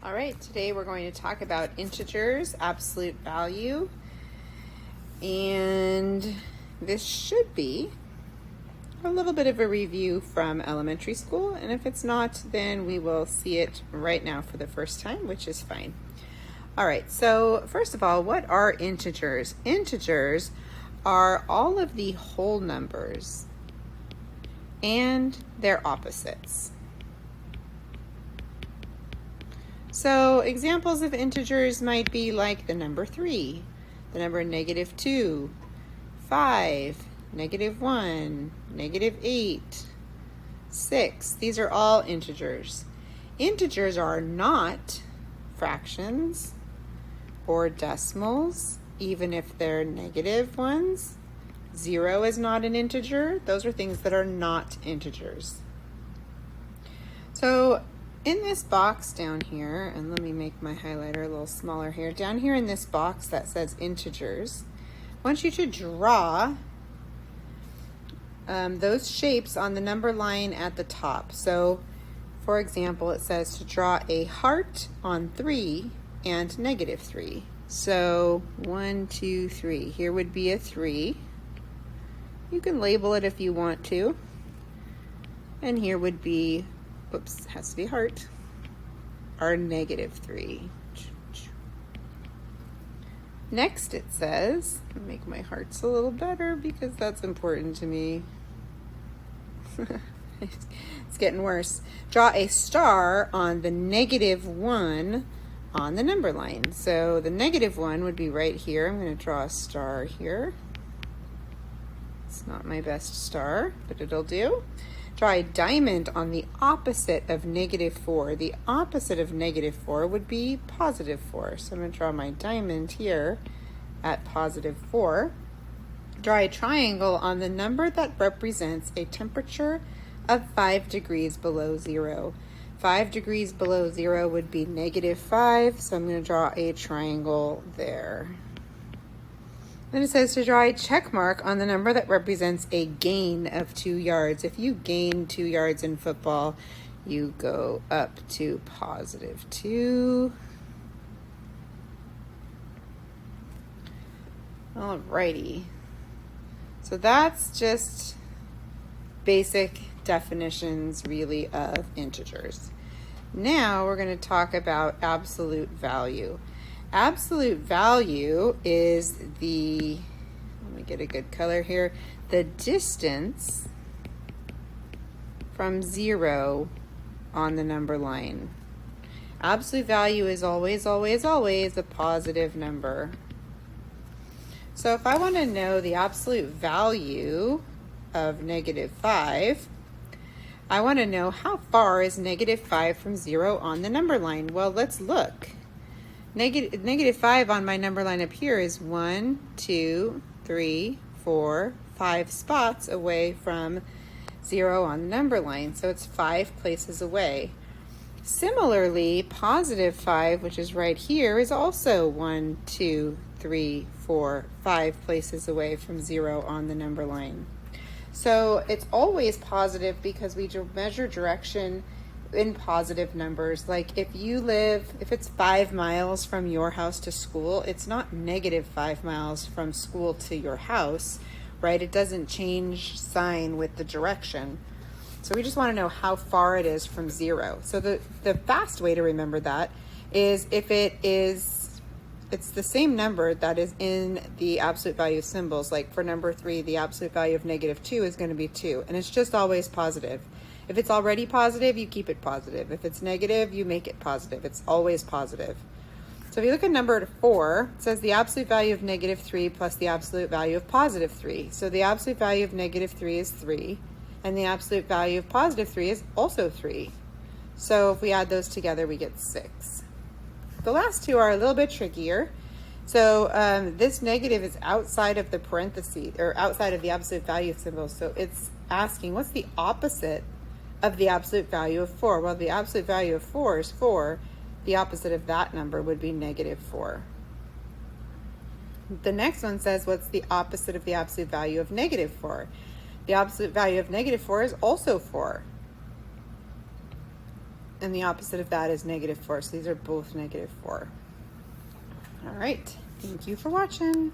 All right, today we're going to talk about integers, absolute value, and this should be a little bit of a review from elementary school, and if it's not, then we will see it right now for the first time, which is fine. All right, so first of all, what are integers? Integers are all of the whole numbers and their opposites. So examples of integers might be like the number 3, the number -2, 5, -1, -8, 6. These are all integers. Integers are not fractions or decimals, even if they're negative ones. 0 is not an integer. Those are things that are not integers. So in this box down here, and let me make my highlighter a little smaller here, down here in this box that says integers, I want you to draw those shapes on the number line at the top. So for example, it says to draw a heart on 3 and -3. So 1, 2, 3. Here would be a 3. You can label it if you want to. And here would be, oops, has to be heart, our -3. Next it says, I'll make my hearts a little better because that's important to me. It's getting worse. Draw a star on the -1 on the number line. So the -1 would be right here. I'm going to draw a star here. It's not my best star, but it'll do. Draw a diamond on the opposite of -4. The opposite of -4 would be +4. So I'm going to draw my diamond here at +4. Draw a triangle on the number that represents a temperature of 5 degrees below 0. 5 degrees below 0 would be -5, so I'm going to draw a triangle there. Then it says to draw a check mark on the number that represents a gain of 2 yards. If you gain 2 yards in football, you go up to +2. Alrighty. So that's just basic definitions really of integers. Now we're going to talk about absolute value. Absolute value is the, let me get a good color here, the distance from 0 on the number line. Absolute value is always, always, always a positive number. So if I want to know the absolute value of -5, I want to know how far is -5 from 0 on the number line. Well, let's look. -5 on my number line up here is 1, 2, 3, 4, 5 spots away from 0 on the number line. So it's 5 places away. Similarly, +5, which is right here, is also 1, 2, 3, 4, 5 places away from 0 on the number line. So it's always positive because we measure direction in positive numbers. Like if it's 5 miles from your house to school, it's not -5 miles from school to your house, right? It doesn't change sign with the direction. So we just want to know how far it is from 0. So the fast way to remember that is if it's the same number that is in the absolute value symbols. Like for number 3, the absolute value of -2 is going to be 2, and it's just always positive. If it's already positive, you keep it positive. If it's negative, you make it positive. It's always positive. So if you look at number 4, it says the absolute value of -3 plus the absolute value of +3. So the absolute value of -3 is 3, and the absolute value of +3 is also 3. So if we add those together, we get 6. The last two are a little bit trickier. So this negative is outside of the parentheses, or outside of the absolute value symbol. So it's asking, what's the opposite of the absolute value of 4? Well, the absolute value of 4 is 4. The opposite of that number would be -4. The next one says, what's the opposite of the absolute value of -4? The absolute value of -4 is also 4. And the opposite of that is -4. So these are both -4. All right. Thank you for watching.